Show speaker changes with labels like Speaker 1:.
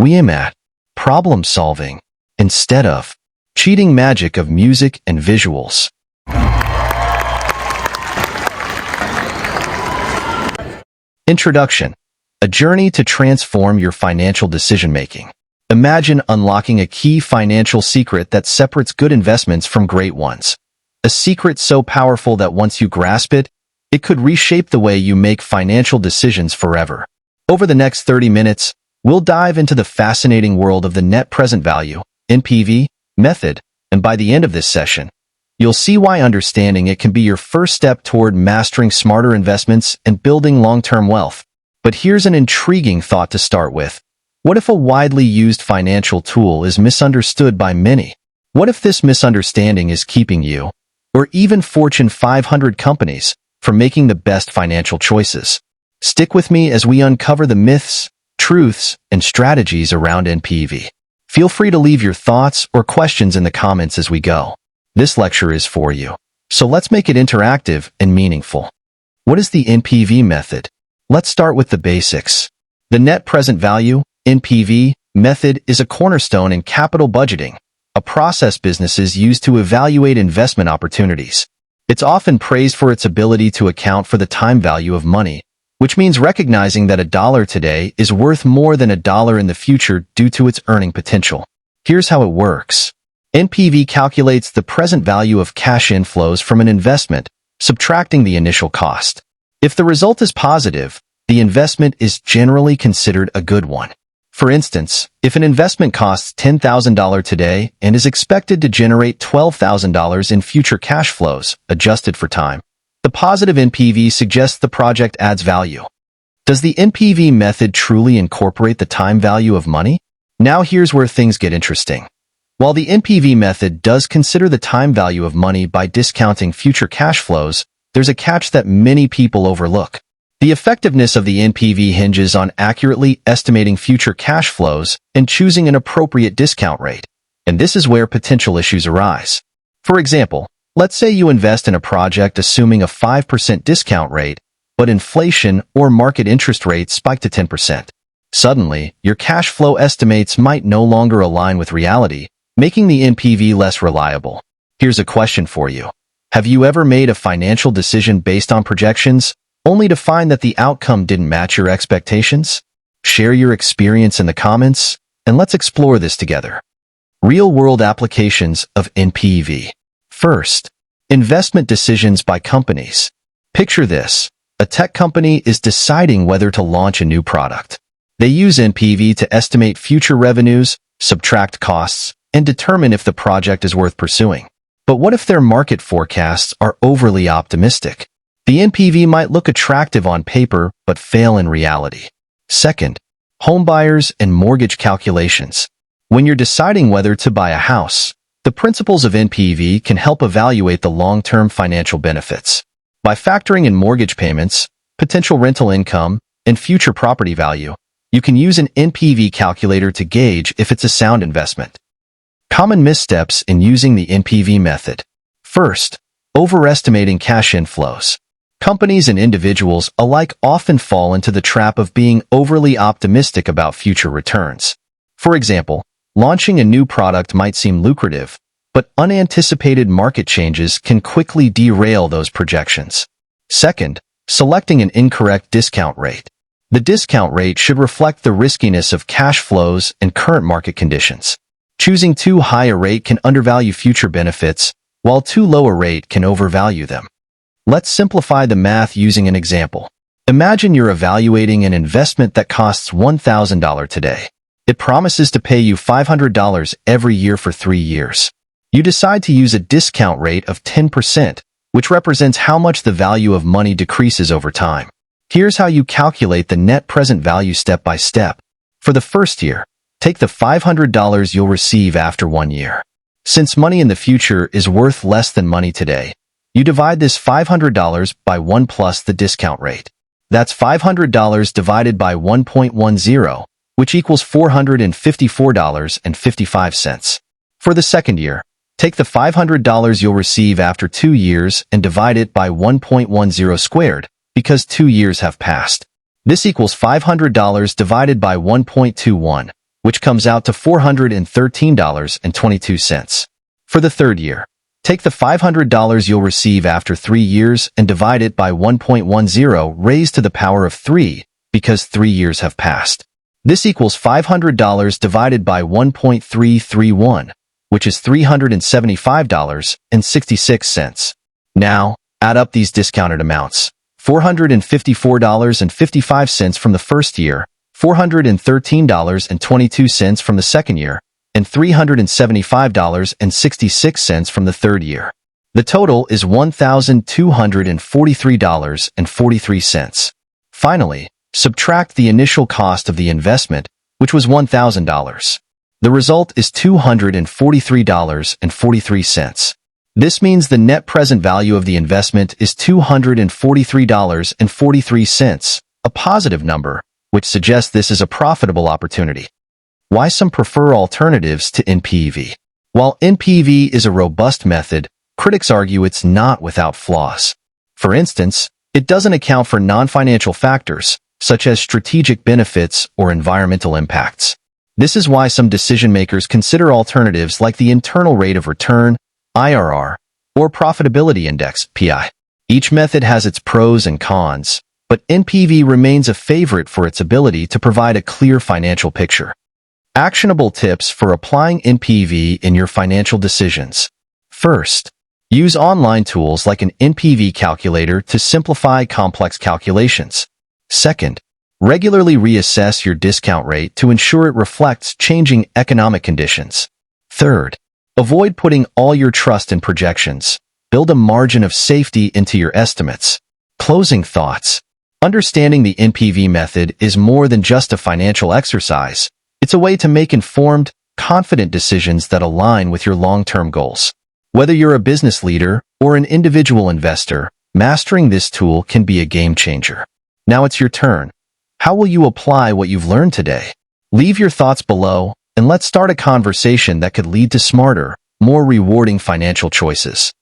Speaker 1: We aim at problem solving instead of cheating magic of music and visuals. Introduction: a journey to transform your financial decision-making. Imagine unlocking a key financial secret that separates good investments from great ones. A secret so powerful that once you grasp it, it could reshape the way you make financial decisions forever. Over the next 30 minutes, we'll dive into the fascinating world of the net present value, NPV, method, and by the end of this session, you'll see why understanding it can be your first step toward mastering smarter investments and building long-term wealth. But here's an intriguing thought to start with. What if a widely used financial tool is misunderstood by many? What if this misunderstanding is keeping you, or even Fortune 500 companies, from making the best financial choices? Stick with me as we uncover the myths, truths, and strategies around NPV. Feel free to leave your thoughts or questions in the comments as we go. This lecture is for you, so let's make it interactive and meaningful. What is the NPV method? Let's start with the basics. The net present value, NPV, method is a cornerstone in capital budgeting, a process businesses use to evaluate investment opportunities. It's often praised for its ability to account for the time value of money, which means recognizing that $1 today is worth more than $1 in the future due to its earning potential. Here's how it works. NPV calculates the present value of cash inflows from an investment, subtracting the initial cost. If the result is positive, the investment is generally considered a good one. For instance, if an investment costs $10,000 today and is expected to generate $12,000 in future cash flows, adjusted for time, the positive NPV suggests the project adds value. Does the NPV method truly incorporate the time value of money? Now here's where things get interesting. While the NPV method does consider the time value of money by discounting future cash flows, there's a catch that many people overlook. The effectiveness of the NPV hinges on accurately estimating future cash flows and choosing an appropriate discount rate. And this is where potential issues arise. For example, let's say you invest in a project assuming a 5% discount rate, but inflation or market interest rates spike to 10%. Suddenly, your cash flow estimates might no longer align with reality, making the NPV less reliable. Here's a question for you. Have you ever made a financial decision based on projections, only to find that the outcome didn't match your expectations? Share your experience in the comments, and let's explore this together. Real-world applications of NPV. First, investment decisions by companies. Picture this. A tech company is deciding whether to launch a new product. They use NPV to estimate future revenues, subtract costs, and determine if the project is worth pursuing. But what if their market forecasts are overly optimistic? The NPV might look attractive on paper, but fail in reality. Second, homebuyers and mortgage calculations. When you're deciding whether to buy a house, the principles of NPV can help evaluate the long-term financial benefits. By factoring in mortgage payments, potential rental income, and future property value, you can use an NPV calculator to gauge if it's a sound investment. Common missteps in using the NPV method. First, overestimating cash inflows. Companies and individuals alike often fall into the trap of being overly optimistic about future returns. For example, launching a new product might seem lucrative, but unanticipated market changes can quickly derail those projections. Second, selecting an incorrect discount rate. The discount rate should reflect the riskiness of cash flows and current market conditions. Choosing too high a rate can undervalue future benefits, while too low a rate can overvalue them. Let's simplify the math using an example. Imagine you're evaluating an investment that costs $1,000 today. It promises to pay you $500 every year for 3 years. You decide to use a discount rate of 10%, which represents how much the value of money decreases over time. Here's how you calculate the net present value step by step. For the first year, take the $500 you'll receive after 1 year. Since money in the future is worth less than money today, you divide this $500 by 1 plus the discount rate. That's $500 divided by 1.10, which equals $454.55. For the second year, take the $500 you'll receive after 2 years and divide it by 1.10 squared, because 2 years have passed. This equals $500 divided by 1.21, which comes out to $413.22. For the third year, take the $500 you'll receive after 3 years and divide it by 1.10 raised to the power of 3, because 3 years have passed. This equals $500 divided by 1.331, which is $375.66. Now, add up these discounted amounts. $454.55 from the first year, $413.22 from the second year, and $375.66 from the third year. The total is $1,243.43. Finally, subtract the initial cost of the investment, which was $1,000. The result is $243.43. This means the net present value of the investment is $243.43, a positive number, which suggests this is a profitable opportunity. Why some prefer alternatives to NPV? While NPV is a robust method, critics argue it's not without flaws. For instance, it doesn't account for non-financial factors, such as strategic benefits or environmental impacts. This is why some decision-makers consider alternatives like the internal rate of return, IRR, or profitability index, PI. Each method has its pros and cons, but NPV remains a favorite for its ability to provide a clear financial picture. Actionable tips for applying NPV in your financial decisions. First, use online tools like an NPV calculator to simplify complex calculations. Second, regularly reassess your discount rate to ensure it reflects changing economic conditions. Third, avoid putting all your trust in projections. Build a margin of safety into your estimates. Closing thoughts. Understanding the NPV method is more than just a financial exercise. It's a way to make informed, confident decisions that align with your long-term goals. Whether you're a business leader or an individual investor, mastering this tool can be a game changer. Now it's your turn. How will you apply what you've learned today? Leave your thoughts below, and let's start a conversation that could lead to smarter, more rewarding financial choices.